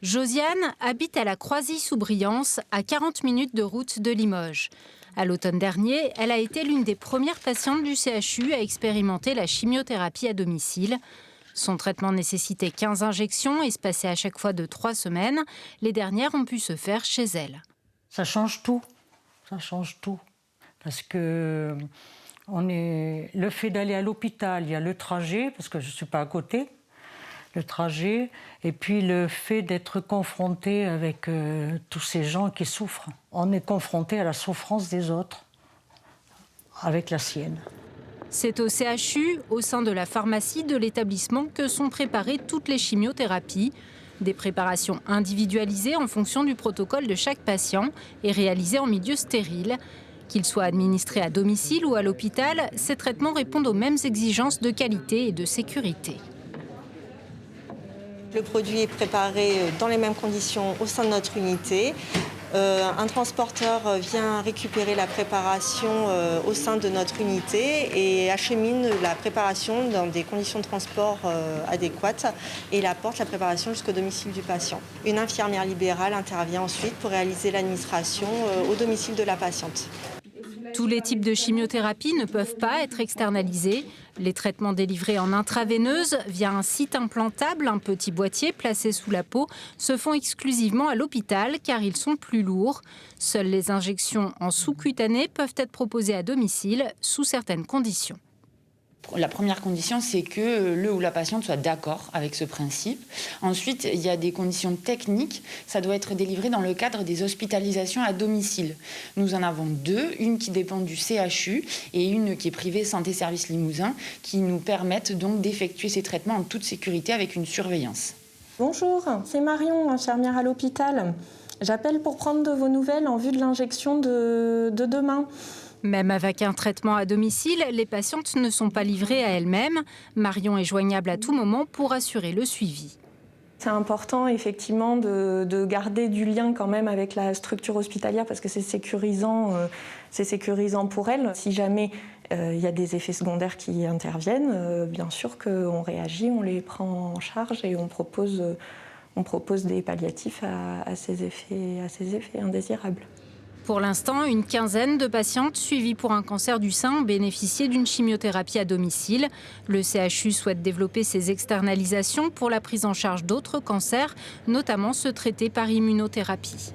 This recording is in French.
Josiane habite à la Croisille-sous-Briance, à 40 minutes de route de Limoges. À l'automne dernier, elle a été l'une des premières patientes du CHU à expérimenter la chimiothérapie à domicile. Son traitement nécessitait 15 injections, espacées à chaque fois de 3 semaines. Les dernières ont pu se faire chez elle. Ça change tout. Ça change tout. Parce que le fait d'aller à l'hôpital, il y a le trajet, parce que je ne suis pas à côté, le trajet, et puis le fait d'être confronté avec tous ces gens qui souffrent. On est confronté à la souffrance des autres, avec la sienne. C'est au CHU, au sein de la pharmacie de l'établissement, que sont préparées toutes les chimiothérapies. Des préparations individualisées en fonction du protocole de chaque patient et réalisées en milieu stérile. Qu'ils soient administrés à domicile ou à l'hôpital, ces traitements répondent aux mêmes exigences de qualité et de sécurité. Le produit est préparé dans les mêmes conditions au sein de notre unité. Un transporteur vient récupérer la préparation au sein de notre unité et achemine la préparation dans des conditions de transport adéquates et apporte la préparation jusqu'au domicile du patient. Une infirmière libérale intervient ensuite pour réaliser l'administration au domicile de la patiente. Tous les types de chimiothérapie ne peuvent pas être externalisés. Les traitements délivrés en intraveineuse via un site implantable, un petit boîtier placé sous la peau, se font exclusivement à l'hôpital car ils sont plus lourds. Seules les injections en sous-cutané peuvent être proposées à domicile sous certaines conditions. La première condition, c'est que le ou la patiente soit d'accord avec ce principe. Ensuite, il y a des conditions techniques. Ça doit être délivré dans le cadre des hospitalisations à domicile. Nous en avons deux, une qui dépend du CHU et une qui est privée Santé Service Limousin, qui nous permettent donc d'effectuer ces traitements en toute sécurité avec une surveillance. Bonjour, c'est Marion, infirmière à l'hôpital. J'appelle pour prendre de vos nouvelles en vue de l'injection de demain. Même avec un traitement à domicile, les patientes ne sont pas livrées à elles-mêmes. Marion est joignable à tout moment pour assurer le suivi. C'est important effectivement de garder du lien quand même avec la structure hospitalière parce que c'est sécurisant pour elle. Si jamais il y a des effets secondaires qui interviennent, bien sûr qu'on réagit, on les prend en charge et on propose des palliatifs à ces effets indésirables. Pour l'instant, une quinzaine de patientes suivies pour un cancer du sein ont bénéficié d'une chimiothérapie à domicile. Le CHU souhaite développer ses externalisations pour la prise en charge d'autres cancers, notamment ceux traités par immunothérapie.